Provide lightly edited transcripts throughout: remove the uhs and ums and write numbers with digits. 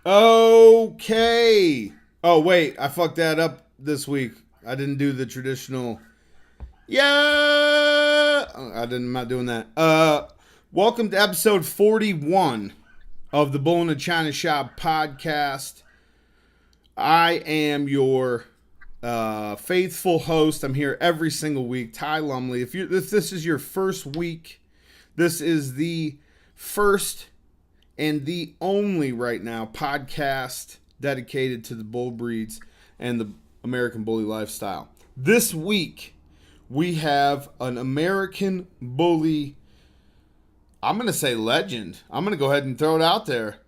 Okay. Oh, wait. I fucked that up this week. I didn't do the traditional. Yeah. I'm not doing that. Welcome to episode 41 of the Bull-NA-ChinaShop podcast. I am your faithful host. I'm here every single week, Ty Lumley. If this is your first week, this is the first and the only right now podcast dedicated to the bull breeds and the American bully lifestyle. This week, we have an American bully, I'm going to say legend. I'm going to go ahead and throw it out there.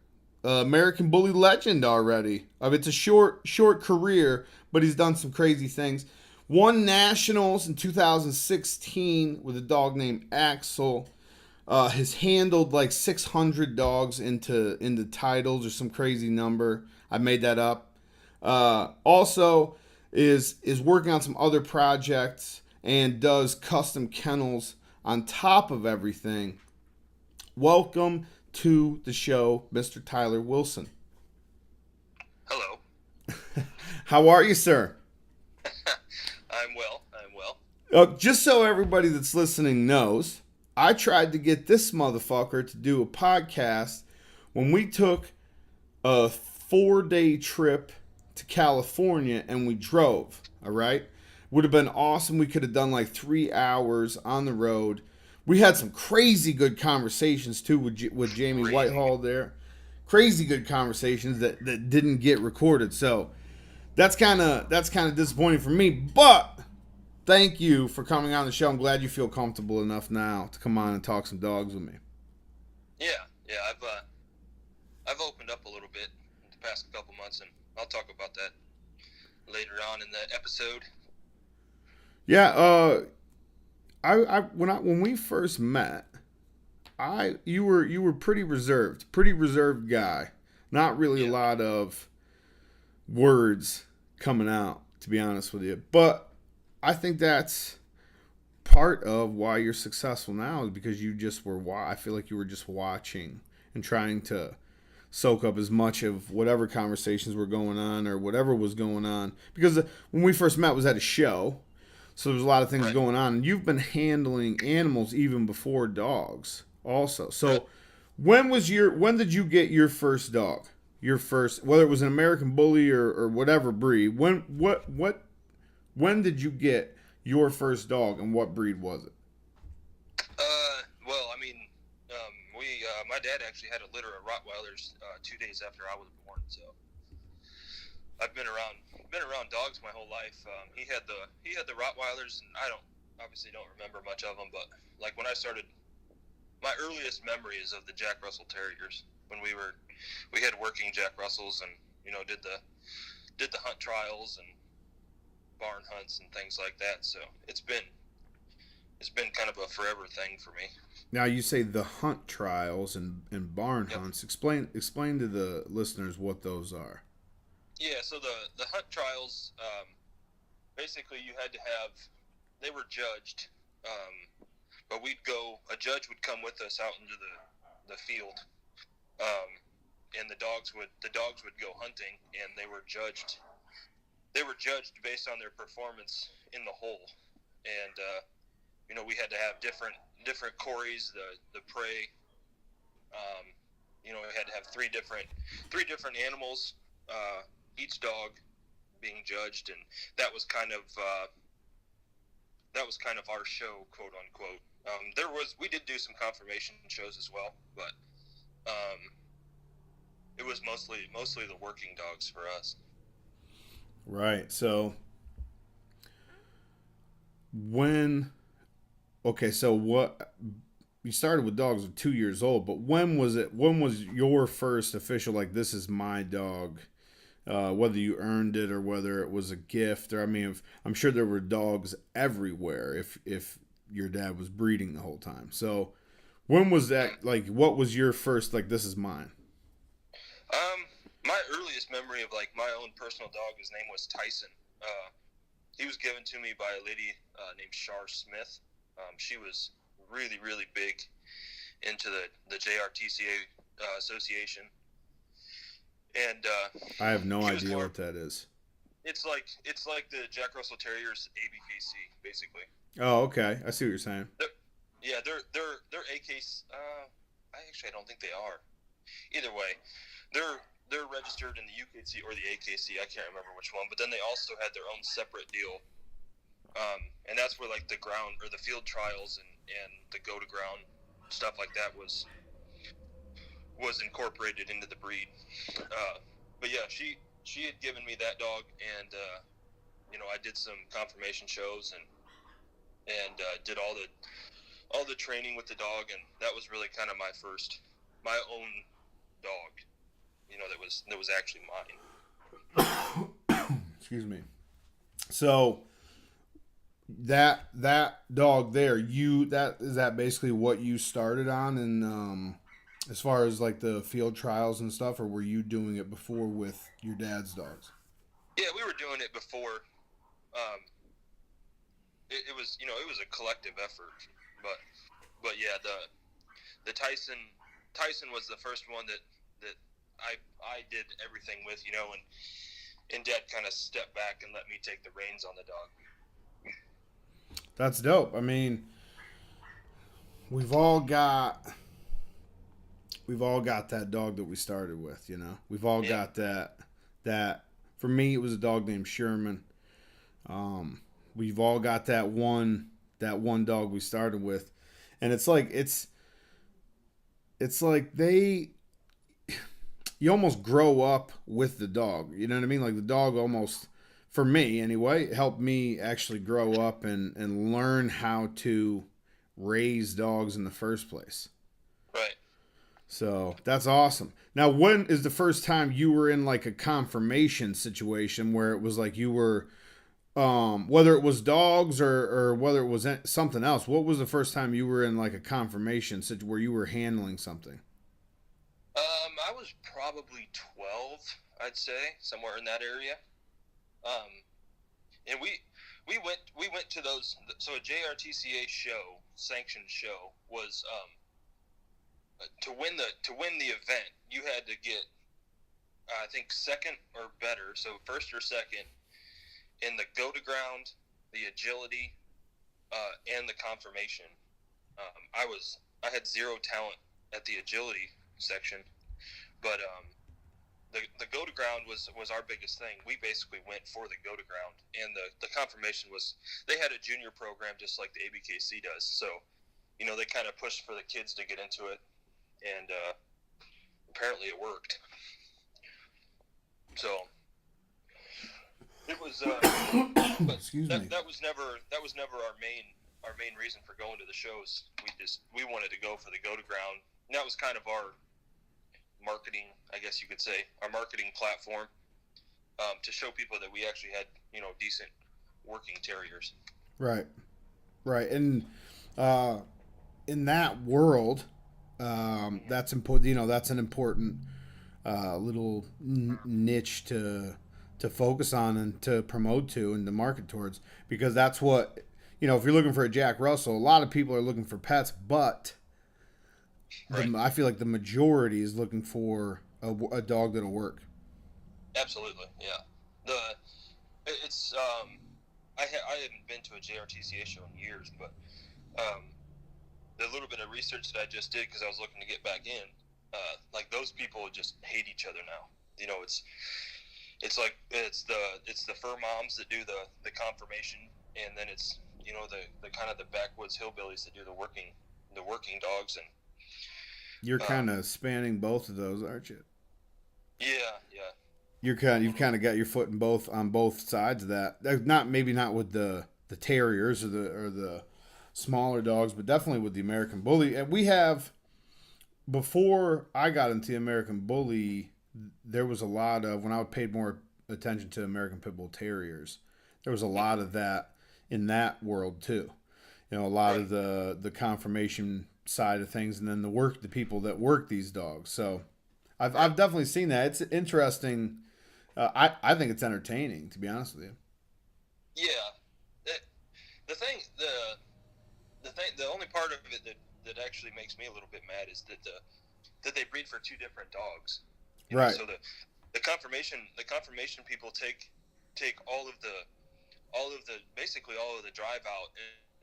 American bully legend already. It's a short career, but he's done some crazy things. Won nationals in 2016 with a dog named Axel. Has handled like 600 dogs into titles or some crazy number. I made that up. Also is working on some other projects and does custom kennels on top of everything. Welcome to the show, Mr. Tyler Wilson. Hello. How are you, sir? I'm well. I'm well. Just so everybody that's listening knows, I tried to get this motherfucker to do a podcast when we took a 4-day trip to California and we drove. All right. Would have been awesome. We could have done like 3 hours on the road. We had some crazy good conversations too with Jamie Whitehall there. Crazy good conversations that didn't get recorded. So that's kind of disappointing for me. But thank you for coming on the show. I'm glad you feel comfortable enough now to come on and talk some dogs with me. Yeah. I've opened up a little bit in the past couple months, and I'll talk about that later on in the episode. Yeah. When we first met, you were pretty reserved guy. Not really a lot of words coming out, to be honest with you. But I think that's part of why you're successful now is because you just were. I feel like you were just watching and trying to soak up as much of whatever conversations were going on or whatever was going on. Because when we first met was at a show. So there's a lot of things going on. And you've been handling animals even before dogs also. So when did you get your first dog? Your first, whether it was an American bully or whatever breed. When did you get your first dog and what breed was it? Well, I mean, my dad actually had a litter of Rottweilers 2 days after I was born, so I've been around dogs my whole life. He had the Rottweilers, and I obviously don't remember much of them, but like when I started, my earliest memories of the Jack Russell Terriers when we had working Jack Russells and did the Hutt Trials and barn hunts and things like that. So it's been kind of a forever thing for me. Now you say the Hutt Trials and barn hunts. Explain to the listeners what those are. Yeah, so the Hutt Trials, basically they were judged, but a judge would come with us out into the field, and the dogs would go hunting, and they were judged based on their performance in the hole, and we had to have different quarries, the prey, we had to have three different animals, each dog being judged, and that was kind of our show, quote unquote. We did do some conformation shows as well, but it was mostly the working dogs for us. Right. So so what you started with dogs at 2 years old, but when was your first official, like, this is my dog? Whether you earned it or whether it was a gift, or I'm sure there were dogs everywhere if your dad was breeding the whole time. So when was that, like, what was your first, like, this is mine? My earliest memory of like my own personal dog, his name was Tyson. He was given to me by a lady named Char Smith. She was really, really big into the JRTCA association. and I have no he was idea more. what that is. It's like the Jack Russell Terrier's ABKC basically. Oh, okay. I see what you're saying. They're AKC. I don't think they are. Either way, they're registered in the UKC or the AKC. I can't remember which one. But then they also had their own separate deal, and that's where like the ground or the field trials and the go to ground stuff like that was incorporated into the breed. But yeah, she had given me that dog, and I did some confirmation shows and did all the training with the dog, and that was really kind of my own dog, that was actually mine. Excuse me. So that dog there, is that basically what you started on, and as far as like the field trials and stuff, or were you doing it before with your dad's dogs? Yeah, we were doing it before. Um, it was it was a collective effort, but yeah, the Tyson was the first one that I did everything with, and Dad kind of stepped back and let me take the reins on the dog. That's dope. I mean, we've all got that dog that we started with, We've all Yeah. got that for me it was a dog named Sherman. We've all got that one dog we started with. And it's like you almost grow up with the dog. You know what I mean? Like the dog almost, for me anyway, helped me actually grow up and learn how to raise dogs in the first place. Right. So that's awesome. Now, when is the first time you were in like a confirmation situation where it was like you were, whether it was dogs or whether it was something else? What was the first time you were in like a confirmation situation where you were handling something? I was probably 12, I'd say, somewhere in that area. Um, and we went to those. So a JRTCA show, sanctioned show, was to win the event. You had to get I think second or better, so first or second in the go to ground, the agility, and the confirmation. I had zero talent at the agility section, but the go to ground was our biggest thing. We basically went for the go to ground, and the confirmation was, they had a junior program just like the ABKC does. So they kind of pushed for the kids to get into it, and apparently it worked. So it was. But Excuse me. that was never our main reason for going to the shows. We wanted to go for the go to ground. And that was kind of our marketing, I guess you could say, our marketing platform, to show people that we actually had decent working terriers. Right, right, and in that world, that's important. That's an important little niche to focus on and to promote to and to market towards, because that's what, if you're looking for a Jack Russell, a lot of people are looking for pets, but Right. I feel like the majority is looking for a dog that'll work. Absolutely, yeah. It's I hadn't been to a JRTCA show in years, but the little bit of research that I just did, because I was looking to get back in, like those people just hate each other now. It's like it's the fur moms that do the confirmation, and then it's the kind of the backwoods hillbillies that do the working dogs. And You're kind of spanning both of those, aren't you? yeah, You've kind of got your foot in both on both sides of that. Maybe not with the terriers or the smaller dogs, but definitely with the American Bully. And we have, before I got into the American Bully, there was a lot of, when I paid more attention to American Pit Bull Terriers, there was a lot of that in that world too. A lot right. of the confirmation side of things, and then the people that work these dogs. So I've definitely seen that. It's interesting. I think it's entertaining, to be honest with you. Yeah, the only part of it that actually makes me a little bit mad is that they breed for two different dogs. Right. So the the conformation people take basically all of the drive out,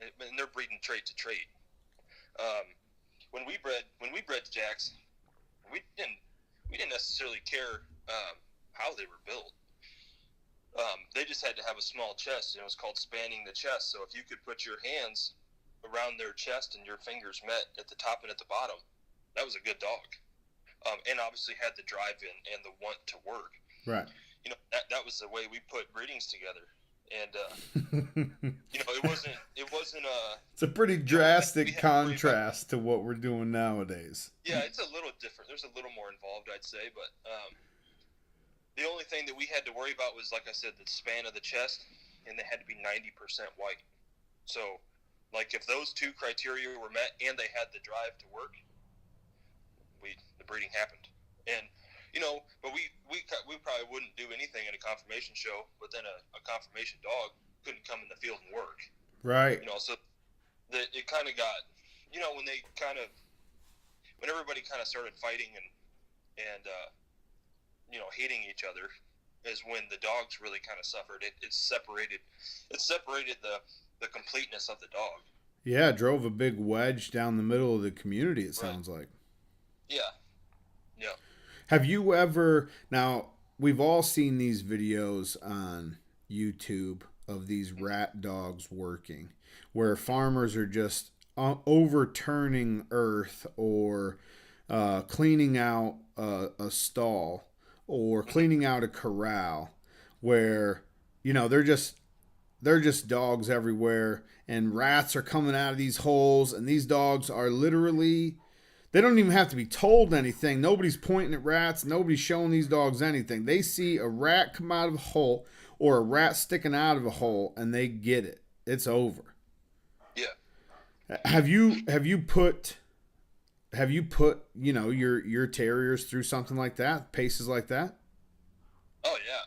and they're breeding trait to trait. When we bred jacks, we didn't necessarily care how they were built. They just had to have a small chest, and it was called spanning the chest. So if you could put your hands around their chest and your fingers met at the top and at the bottom, that was a good dog. And obviously had the drive in and the want to work. Right. That was the way we put breedings together. And it wasn't it's a pretty drastic contrast to what we're doing nowadays. Yeah, it's a little different. There's a little more involved, I'd say, but the only thing that we had to worry about was, like I said, the span of the chest, and they had to be 90% white. So, like, if those two criteria were met and they had the drive to work, the breeding happened. And but we probably wouldn't do anything at a conformation show, but then a conformation dog couldn't come in the field and work. Right. So it kind of got, when everybody kind of started fighting and hating each other, is when the dogs really kind of suffered. It separated the completeness of the dog. Yeah, it drove a big wedge down the middle of the community, it sounds like. Yeah. Yeah. Have you ever, now we've all seen these videos on YouTube of these rat dogs working, where farmers are just overturning earth or cleaning out a stall or cleaning out a corral, where they're just dogs everywhere, and rats are coming out of these holes, and these dogs are literally, they don't even have to be told anything. Nobody's pointing at rats. Nobody's showing these dogs anything. They see a rat come out of a hole or a rat sticking out of a hole, and they get it. It's over. Yeah. Have you put your terriers through something like that, paces like that? Oh yeah.